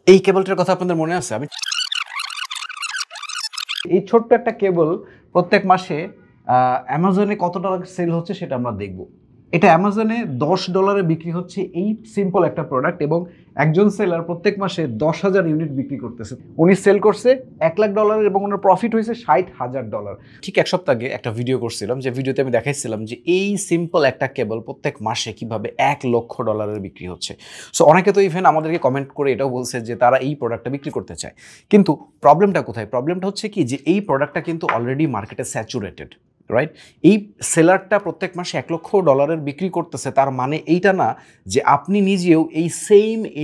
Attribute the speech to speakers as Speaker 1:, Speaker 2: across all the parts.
Speaker 1: এই কেবলটার কথা আপনাদের মনে আছে? এই ছোট্ট একটা কেবল প্রত্যেক মাসে অ্যামাজনে কত টাকা সেল হচ্ছে সেটা আমরা দেখব। এটা অ্যামাজনে $10 বিক্রি হচ্ছে এই সিম্পল একটা প্রোডাক্ট, এবং একজন সেলার প্রত্যেক মাসে 10,000 ইউনিট বিক্রি করতেছে। উনি সেল করছে $1,00,000 এবং ওনার প্রফিট হয়েছে $60,000। ঠিক এক সপ্তাহ আগে একটা ভিডিও করছিলাম, যে ভিডিওতে আমি দেখাইছিলাম যে এই সিম্পল একটা কেবল প্রত্যেক মাসে কিভাবে $1,00,000 বিক্রি হচ্ছে। সো অনেকে তো ইভেন আমাদেরকে কমেন্ট করে এটাও বলছে যে তারা এই প্রোডাক্টটা বিক্রি করতে চায়। কিন্তু প্রবলেমটা কোথায়? প্রবলেমটা হচ্ছে কি, যে এই প্রোডাক্টটা কিন্তু অলরেডি মার্কেটে স্যাচুরেটেড, রাইট? এই সেলারটা প্রত্যেক মাসে $1,00,000 বিক্রি করতেছে, তার মানে এইটা না যে আপনি নিজেও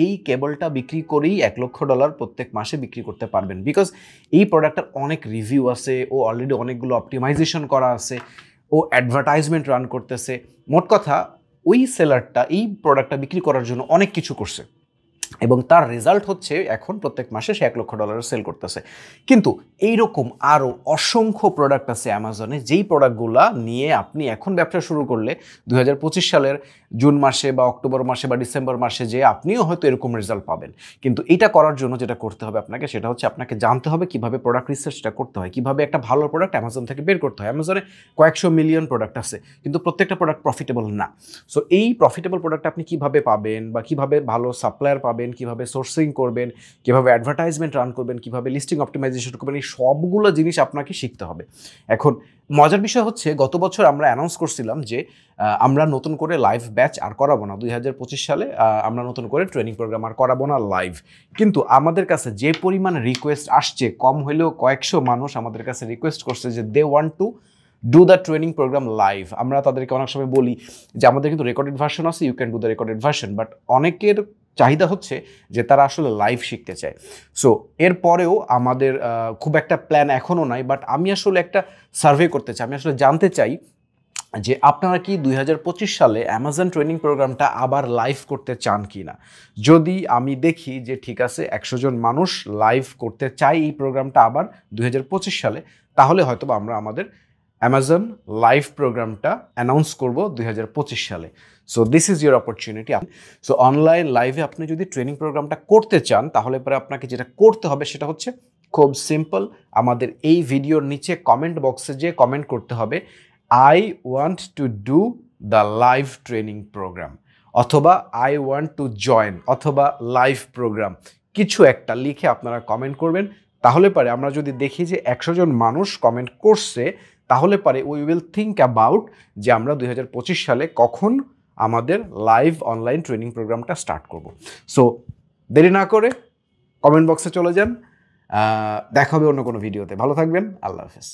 Speaker 1: এই কেবলটা বিক্রি করেই $1,00,000 প্রত্যেক মাসে বিক্রি করতে পারবেন। বিকজ এই প্রোডাক্টটার অনেক রিভিউ আছে, ও অলরেডি অনেকগুলো অপটিমাইজেশন করা আছে, ও অ্যাডভার্টাইজমেন্ট রান করতেছে। মোট কথা, ওই সেলারটা এই প্রোডাক্টটা বিক্রি করার জন্য অনেক কিছু করছে, এবং তার রেজাল্ট হচ্ছে এখন প্রত্যেক মাসে সে $1,00,000 সেল করতেছে। কিন্তু এইরকম আরও অসংখ্য প্রোডাক্ট আছে অ্যামাজনে, যেই প্রোডাক্টগুলো নিয়ে আপনি এখন ব্যবসা শুরু করলে 2025 সালের জুন মাসে বা অক্টোবর মাসে বা ডিসেম্বর মাসে যে আপনিও হয়তো এরকম রেজাল্ট পাবেন। কিন্তু এটা করার জন্য যেটা করতে হবে আপনাকে, সেটা হচ্ছে আপনাকে জানতে হবে কীভাবে প্রোডাক্ট রিসার্চটা করতে হয়, কীভাবে একটা ভালো প্রোডাক্ট অ্যামাজন থেকে বের করতে হয়। অ্যামাজনে কয়েকশো মিলিয়ন প্রোডাক্ট আছে, কিন্তু প্রত্যেকটা প্রোডাক্ট প্রফিটেবল না। সো এই প্রফিটেবল প্রোডাক্ট আপনি কীভাবে পাবেন, বা কীভাবে ভালো সাপ্লায়ার পাবেন, কিভাবে সোর্সিং করবেন, কিভাবে অ্যাডভার্টাইজমেন্ট রান করবেন, কিভাবে লিস্টিং অপটিমাইজেশন করবেন, এই সবগুলো জিনিস আপনাকে শিখতে হবে। এখন মজার বিষয় হচ্ছে, গত বছর আমরা অ্যানাউন্স করছিলাম যে আমরা নতুন করে লাইভ ব্যাচ আর করাবো না। 2025 সালে আমরা নতুন করে ট্রেনিং প্রোগ্রাম আর করাবো না লাইভ। কিন্তু আমাদের কাছে যে পরিমাণ রিকোয়েস্ট আসছে, কম হলেও কয়েকশো মানুষ আমাদের কাছে রিকোয়েস্ট করছে যে they want to do the training program live. আমরা তাদেরকে অনেক সময় বলি যে আমাদের কিন্তু রেকর্ডেড ভার্সন আছে, you can do the recorded version, but অনেকের চাহিদা হচ্ছে যে তারা আসলে লাইভ শিখতে চায়। সো এরপরেও আমাদের খুব একটা প্ল্যান এখনও নাই, বাট আমি আসলে একটা সার্ভে করতে চাই। আমি আসলে জানতে চাই যে আপনারা কি 2025 সালে অ্যামাজন ট্রেনিং প্রোগ্রামটা আবার লাইভ করতে চান কি না। যদি আমি দেখি যে ঠিক আছে 100 জন মানুষ লাইভ করতে চাই এই প্রোগ্রামটা আবার 2025 সালে, তাহলে হয়তো আমরা আমাদের অ্যামাজন লাইভ প্রোগ্রামটা অ্যানাউন্স করব 2025 সালে। So this is your opportunity. So online লাইভে আপনি যদি ট্রেনিং প্রোগ্রামটা করতে চান, তাহলে পরে আপনাকে যেটা করতে হবে সেটা হচ্ছে খুব সিম্পল। আমাদের এই ভিডিওর নিচে কমেন্ট বক্সে যে কমেন্ট করতে হবে, I want to do the live training program, অথবা আই ওয়ান্ট টু জয়েন, অথবা লাইভ প্রোগ্রাম, কিছু একটা লিখে আপনারা কমেন্ট করবেন। তাহলে পরে আমরা যদি দেখি যে 100 জন মানুষ কমেন্ট করছে, তাহলে পরে উই উইল থিঙ্ক অ্যাবাউট যে আমরা 2025 সালে কখন আমাদের লাইভ অনলাইন ট্রেনিং প্রোগ্রামটা স্টার্ট করব। সো দেরি না করে কমেন্ট বক্সে চলে যান। দেখা হবে অন্য কোনো ভিডিওতে। ভালো থাকবেন। আল্লাহ হাফেজ।